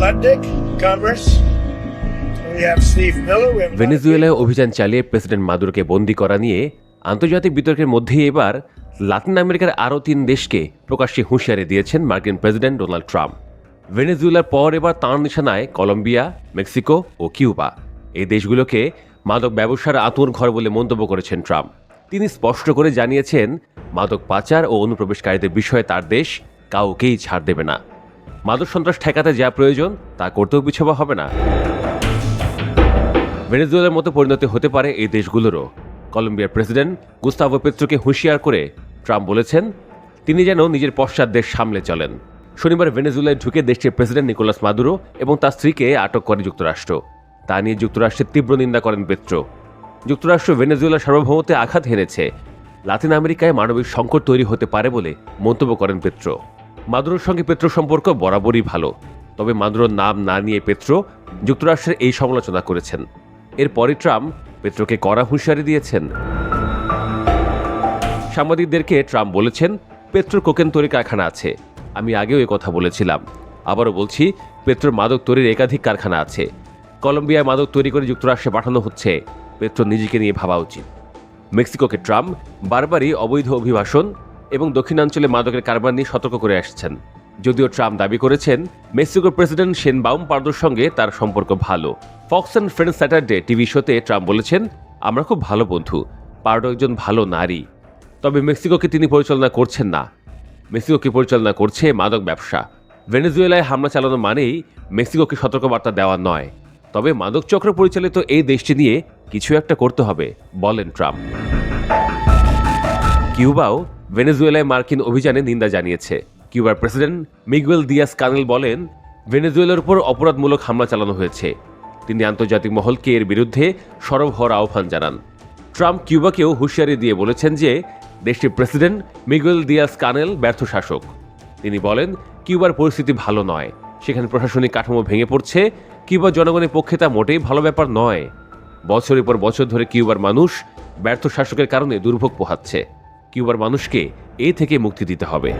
Muddick, Congress. We have Steve Miller. We have ভেনেজুয়েলায় অভিযান চালিয়ে president মাদুরোকে বন্দী করা নিয়ে আন্তর্জাতিক বিতর্কের মধ্যেই এবার লাতিন আমেরিকার আরও 3 দেশকে প্রকাশ্যে হুঁশিয়ারি দিয়েছেন মার্কিন প্রেসিডেন্ট ডোনাল্ড ট্রাম্প। ভেনেজুয়েলার পর এবার তাঁর নিশানায় কলম্বিয়া, মেক্সিকো ও কিউবা। এই দেশগুলোকে মাদক ব্যবসার আতুর ঘর বলে মন্তব্য করেছেন ট্রাম্প। তিনি স্পষ্ট করে জানিয়েছেন, মাদক পাচার ও অনুপ্রবেশকারীদের বিষয়ে তার দেশ কাউকেই ছাড় দেবে না। মাদক সন্ত্রাস ঠেকাতে যা প্রয়োজন তা করতেও পিছপা হবে না। ভেনেজুয়েলার মতো পরিণতি হতে পারে এই দেশগুলোরও। কলম্বিয়ার প্রেসিডেন্ট গুস্তাভো পেত্রোকে হুঁশিয়ার করে ট্রাম্প বলেছেন, তিনি যেন নিজের পশ্চাৎ দেশ সামলে চলেন। শনিবার ভেনেজুয়েলায় ঢুকে দেশটির প্রেসিডেন্ট নিকোলাস মাদুরো এবং তার স্ত্রীকে আটক করে যুক্তরাষ্ট্র। তা নিয়ে যুক্তরাষ্ট্রের তীব্র নিন্দা করেন পেত্রো। যুক্তরাষ্ট্র ভেনেজুয়েলার সার্বভৌমত্বে আঘাত হেনেছে, লাতিন আমেরিকায় মানবিক সংকট তৈরি হতে পারে বলে মন্তব্য করেন পেত্রো। মাদুরোর সঙ্গে পেত্রোর সম্পর্ক বরাবরই ভালো, তবে মাদুরোর নাম না নিয়ে পেত্রো যুক্তরাষ্ট্রের এই সমালোচনা করেছেন। এরপরই ট্রাম্প পেত্রোকে কড়া হুঁশিয়ারি দিয়েছেন। সাংবাদিকদেরকে ট্রাম্প বলেছেন, পেত্রোর কোকেন তৈরি কারখানা আছে। আমি আগেও এই কথা বলেছিলাম, আবারও বলছি, পেত্রোর মাদক তৈরির একাধিক কারখানা আছে। কলম্বিয়ায় মাদক তৈরি করে যুক্তরাষ্ট্রে পাঠানো হচ্ছে। পেত্রো নিজেকে নিয়ে ভাবা উচিত। মেক্সিকোকে ট্রাম্প বারবারই অবৈধ অভিবাসন এবং দক্ষিণাঞ্চলে মাদকের কারবার নিয়ে সতর্ক করে আসছেন। যদিও ট্রাম্প দাবি করেছেন, মেক্সিকোর প্রেসিডেন্ট শেনবাউম পার্দোর সঙ্গে তার সম্পর্ক ভালো। Fox and friends Saturday TV শোতে ট্রাম্প বলেছেন, আমরা খুব ভালো বন্ধু, পার্দো একজন ভালো নারী। তবে মেক্সিকোকে তিনি পরিচালনা করছেন না। মেক্সিকোকে পরিচালনা করছে মাদক ব্যবসা। ভেনেজুয়েলায় হামলা চালানো মানেই মেক্সিকোকে সতর্কবার্তা দেওয়া নয়। তবে মাদক চক্র পরিচালিত এই দেশটি নিয়ে কিছু একটা করতে হবে, বলেন ট্রাম্প। কিউবাও ভেনেজুয়েলায় মার্কিন অভিযানে নিন্দা জানিয়েছে। কিউবার প্রেসিডেন্ট মিগুয়েল দিয়াস কানেল বলেন, ভেনেজুয়েলার উপর অপরাধমূলক হামলা চালানো হয়েছে। তিনি আন্তর্জাতিক মহলকে এর বিরুদ্ধে সরব হওয়ার আহ্বান জানান। ট্রাম্প কিউবাকেও হুঁশিয়ারি দিয়ে বলেছেন যে দেশটির প্রেসিডেন্ট মিগুয়েল দিয়াস কানেল ব্যর্থ শাসক। তিনি বলেন, কিউবার পরিস্থিতি ভালো নয়, সেখানে প্রশাসনিক কাঠামো ভেঙে পড়ছে। কিউবার জনগণের পক্ষে তা মোটেই ভালো ব্যাপার নয়। বছরের পর বছর ধরে কিউবার মানুষ ব্যর্থ শাসকের কারণে দুর্ভোগ পোহাচ্ছে। কিউবার মানুষকে এ থেকে মুক্তি দিতে হবে।